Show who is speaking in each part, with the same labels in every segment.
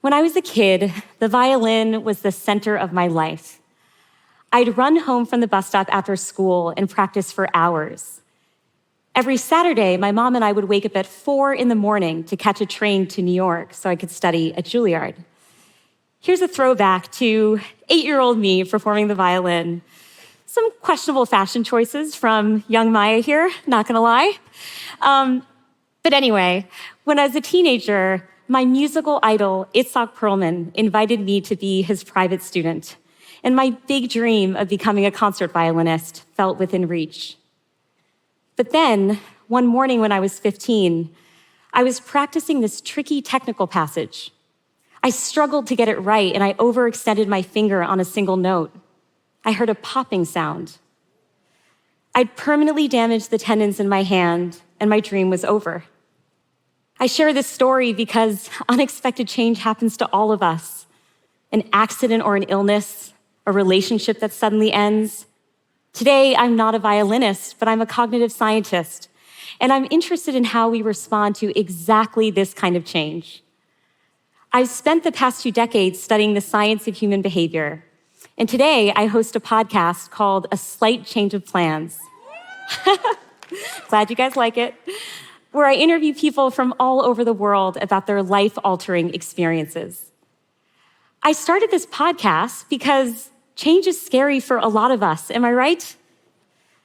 Speaker 1: When I was a kid, the violin was the center of my life. I'd run home from the bus stop after school and practice for hours. Every Saturday, my mom and I would wake up at 4 a.m. to catch a train to New York so I could study at Juilliard. Here's a throwback to 8-year-old me performing the violin. Some questionable fashion choices from young Maya here, not gonna lie. But anyway, when I was a teenager, my musical idol, Itzhak Perlman, invited me to be his private student, and my big dream of becoming a concert violinist felt within reach. But then, one morning when I was 15, I was practicing this tricky technical passage. I struggled to get it right, and I overextended my finger on a single note. I heard a popping sound. I'd permanently damaged the tendons in my hand, and my dream was over. I share this story because unexpected change happens to all of us. An accident or an illness, a relationship that suddenly ends. Today, I'm not a violinist, but I'm a cognitive scientist, and I'm interested in how we respond to exactly this kind of change. I've spent the past 2 decades studying the science of human behavior, and today I host a podcast called A Slight Change of Plans. Glad you guys like it. Where I interview people from all over the world about their life-altering experiences. I started this podcast because change is scary for a lot of us, am I right?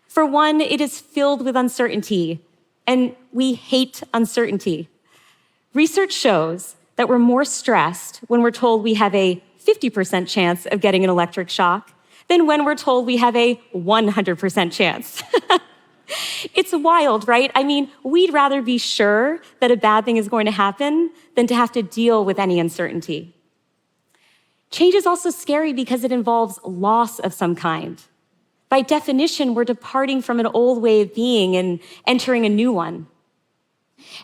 Speaker 1: For one, it is filled with uncertainty, and we hate uncertainty. Research shows that we're more stressed when we're told we have a 50% chance of getting an electric shock than when we're told we have a 100% chance. It's wild, right? I mean, we'd rather be sure that a bad thing is going to happen than to have to deal with any uncertainty. Change is also scary because it involves loss of some kind. By definition, we're departing from an old way of being and entering a new one.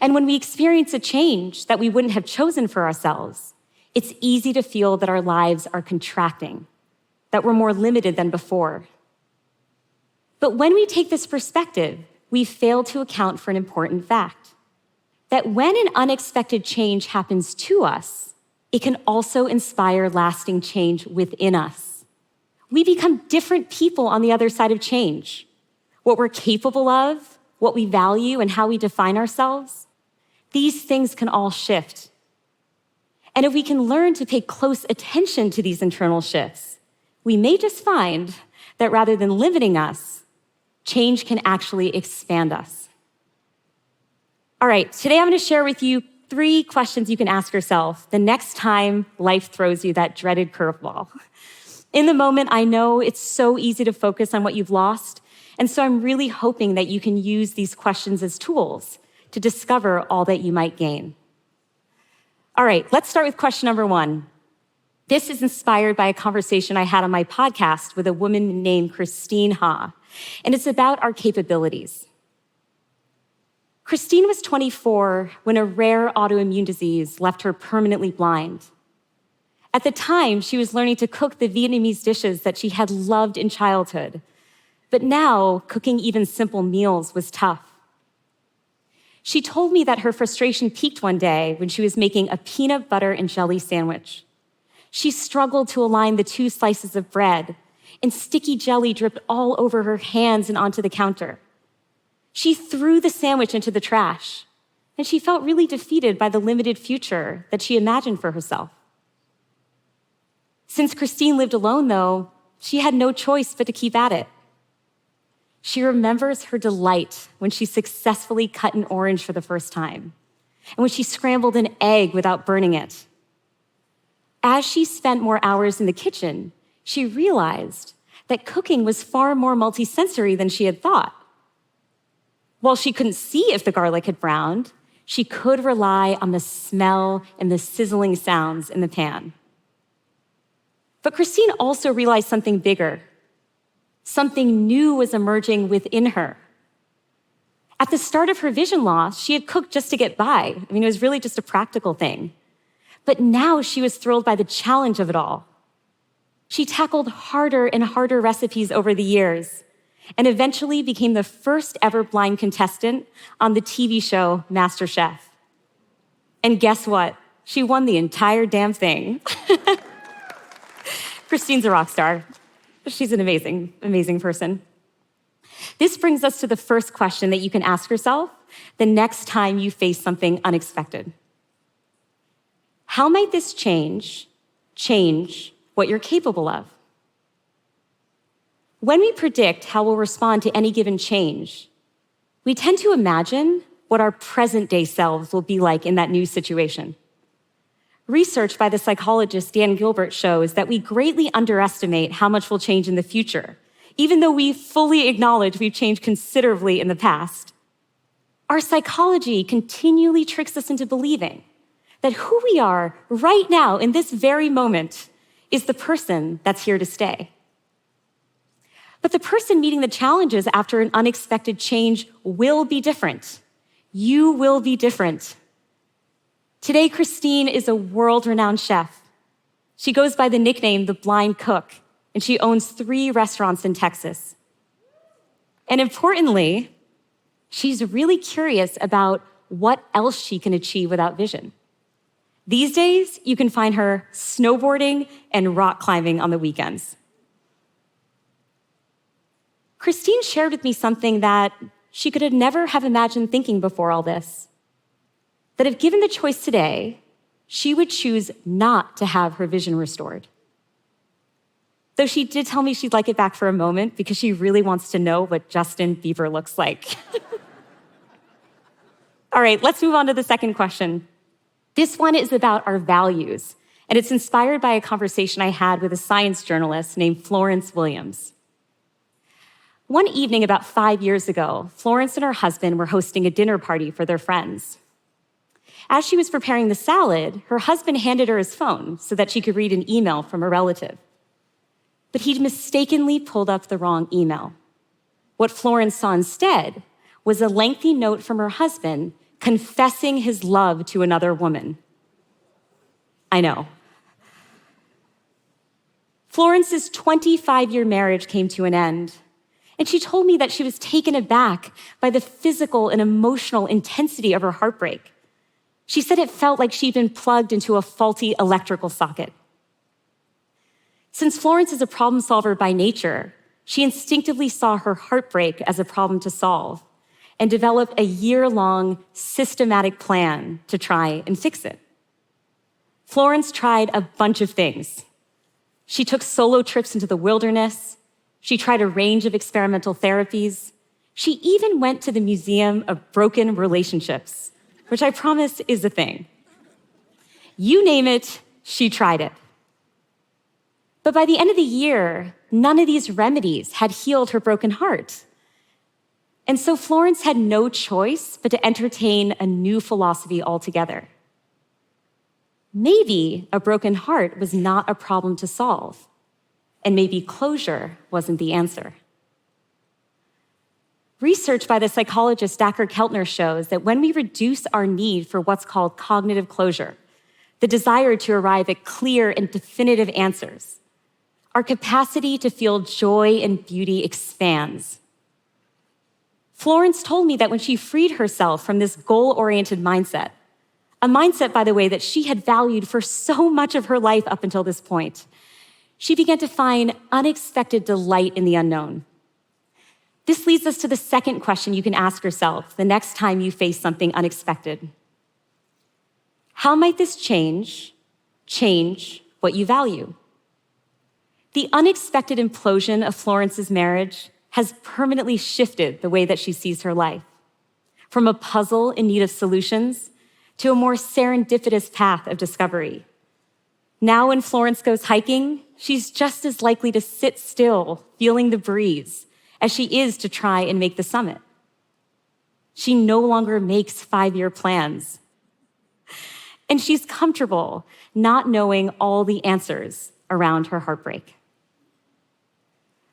Speaker 1: And when we experience a change that we wouldn't have chosen for ourselves, it's easy to feel that our lives are contracting, that we're more limited than before. But when we take this perspective, we fail to account for an important fact, that when an unexpected change happens to us, it can also inspire lasting change within us. We become different people on the other side of change. What we're capable of, what we value, and how we define ourselves, these things can all shift. And if we can learn to pay close attention to these internal shifts, we may just find that rather than limiting us, change can actually expand us. All right, today I'm going to share with you 3 questions you can ask yourself the next time life throws you that dreaded curveball. In the moment, I know it's so easy to focus on what you've lost, and so I'm really hoping that you can use these questions as tools to discover all that you might gain. All right, let's start with question number 1. This is inspired by a conversation I had on my podcast with a woman named Christine Ha, and it's about our capabilities. Christine was 24 when a rare autoimmune disease left her permanently blind. At the time, she was learning to cook the Vietnamese dishes that she had loved in childhood, but now cooking even simple meals was tough. She told me that her frustration peaked one day when she was making a peanut butter and jelly sandwich. She struggled to align the 2 slices of bread, and sticky jelly dripped all over her hands and onto the counter. She threw the sandwich into the trash, and she felt really defeated by the limited future that she imagined for herself. Since Christine lived alone, though, she had no choice but to keep at it. She remembers her delight when she successfully cut an orange for the first time, and when she scrambled an egg without burning it. As she spent more hours in the kitchen, she realized that cooking was far more multisensory than she had thought. While she couldn't see if the garlic had browned, she could rely on the smell and the sizzling sounds in the pan. But Christine also realized something bigger. Something new was emerging within her. At the start of her vision loss, she had cooked just to get by. I mean, it was really just a practical thing. But now she was thrilled by the challenge of it all. She tackled harder and harder recipes over the years, and eventually became the first ever blind contestant on the TV show MasterChef. And guess what? She won the entire damn thing. Christine's a rock star. She's an amazing, amazing person. This brings us to the first question that you can ask yourself the next time you face something unexpected. How might this change what you're capable of? When we predict how we'll respond to any given change, we tend to imagine what our present-day selves will be like in that new situation. Research by the psychologist Dan Gilbert shows that we greatly underestimate how much will change in the future, even though we fully acknowledge we've changed considerably in the past. Our psychology continually tricks us into believing that who we are right now in this very moment is the person that's here to stay. But the person meeting the challenges after an unexpected change will be different. You will be different. Today, Christine is a world-renowned chef. She goes by the nickname The Blind Cook, and she owns 3 restaurants in Texas. And importantly, she's really curious about what else she can achieve without vision. These days, you can find her snowboarding and rock climbing on the weekends. Christine shared with me something that she could have never have imagined thinking before all this. That if given the choice today, she would choose not to have her vision restored. Though she did tell me she'd like it back for a moment because she really wants to know what Justin Bieber looks like. All right, let's move on to the second question. This one is about our values, and it's inspired by a conversation I had with a science journalist named Florence Williams. One evening about 5 years ago, Florence and her husband were hosting a dinner party for their friends. As she was preparing the salad, her husband handed her his phone so that she could read an email from a relative. But he'd mistakenly pulled up the wrong email. What Florence saw instead was a lengthy note from her husband confessing his love to another woman. I know. Florence's 25-year marriage came to an end, and she told me that she was taken aback by the physical and emotional intensity of her heartbreak. She said it felt like she'd been plugged into a faulty electrical socket. Since Florence is a problem solver by nature, she instinctively saw her heartbreak as a problem to solve and developed a year-long systematic plan to try and fix it. Florence tried a bunch of things. She took solo trips into the wilderness. She tried a range of experimental therapies. She even went to the Museum of Broken Relationships, which I promise is a thing. You name it, she tried it. But by the end of the year, none of these remedies had healed her broken heart. And so Florence had no choice but to entertain a new philosophy altogether. Maybe a broken heart was not a problem to solve, and maybe closure wasn't the answer. Research by the psychologist Dr. Keltner shows that when we reduce our need for what's called cognitive closure, the desire to arrive at clear and definitive answers, our capacity to feel joy and beauty expands. Florence told me that when she freed herself from this goal-oriented mindset, a mindset, by the way, that she had valued for so much of her life up until this point, she began to find unexpected delight in the unknown. This leads us to the second question you can ask yourself the next time you face something unexpected. How might this change what you value? The unexpected implosion of Florence's marriage has permanently shifted the way that she sees her life, from a puzzle in need of solutions to a more serendipitous path of discovery. Now when Florence goes hiking, she's just as likely to sit still, feeling the breeze, as she is to try and make the summit. She no longer makes 5-year plans. And she's comfortable not knowing all the answers around her heartbreak.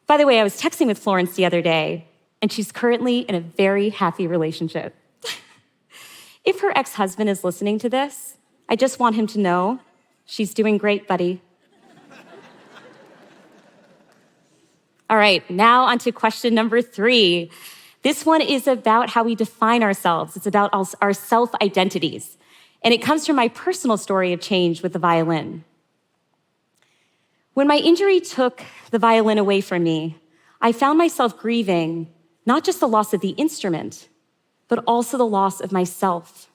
Speaker 1: By the way, I was texting with Florence the other day, and she's currently in a very happy relationship. If her ex-husband is listening to this, I just want him to know she's doing great, buddy. All right, now on to question number 3. This one is about how we define ourselves. It's about our self-identities. And it comes from my personal story of change with the violin. When my injury took the violin away from me, I found myself grieving not just the loss of the instrument, but also the loss of myself.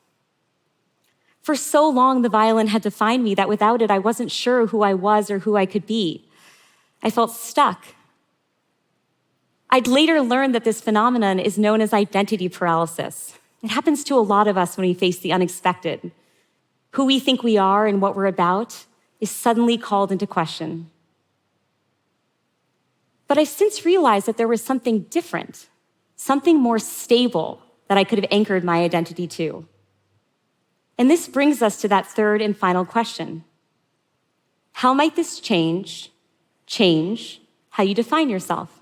Speaker 1: For so long, the violin had defined me that without it, I wasn't sure who I was or who I could be. I felt stuck. I'd later learned that this phenomenon is known as identity paralysis. It happens to a lot of us when we face the unexpected. Who we think we are and what we're about is suddenly called into question. But I've since realized that there was something different, something more stable that I could have anchored my identity to. And this brings us to that third and final question. How might this change how you define yourself?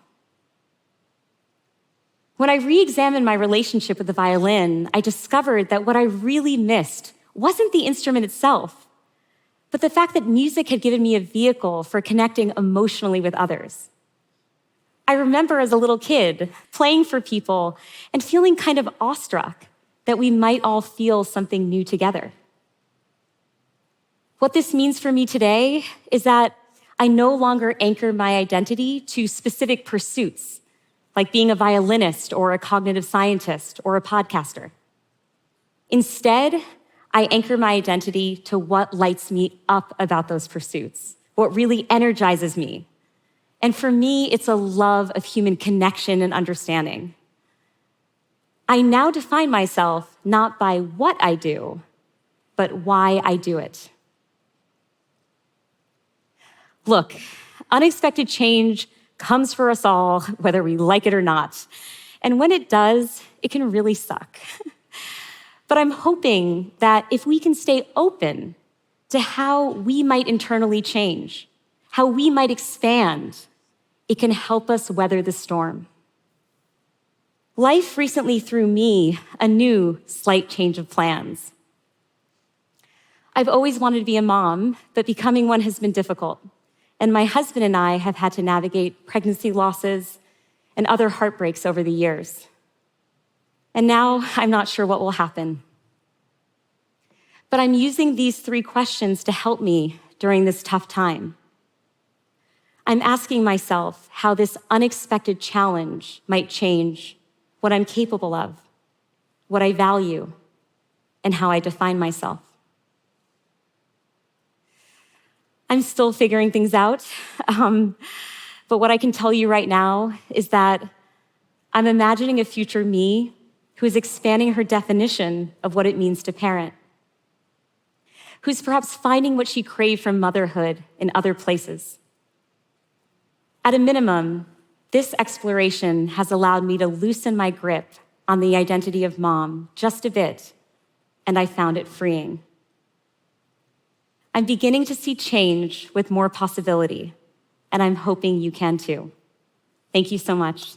Speaker 1: When I re-examined my relationship with the violin, I discovered that what I really missed wasn't the instrument itself, but the fact that music had given me a vehicle for connecting emotionally with others. I remember as a little kid playing for people and feeling kind of awestruck that we might all feel something new together. What this means for me today is that I no longer anchor my identity to specific pursuits, like being a violinist or a cognitive scientist or a podcaster. Instead, I anchor my identity to what lights me up about those pursuits, what really energizes me. And for me, it's a love of human connection and understanding. I now define myself not by what I do, but why I do it. Look, unexpected change comes for us all, whether we like it or not. And when it does, it can really suck. But I'm hoping that if we can stay open to how we might internally change, how we might expand, it can help us weather the storm. Life recently threw me a new slight change of plans. I've always wanted to be a mom, but becoming one has been difficult. And my husband and I have had to navigate pregnancy losses and other heartbreaks over the years. And now I'm not sure what will happen. But I'm using these 3 questions to help me during this tough time. I'm asking myself how this unexpected challenge might change what I'm capable of, what I value, and how I define myself. I'm still figuring things out, but what I can tell you right now is that I'm imagining a future me who is expanding her definition of what it means to parent, who's perhaps finding what she craved from motherhood in other places. At a minimum, this exploration has allowed me to loosen my grip on the identity of mom just a bit, and I found it freeing. I'm beginning to see change with more possibility, and I'm hoping you can too. Thank you so much.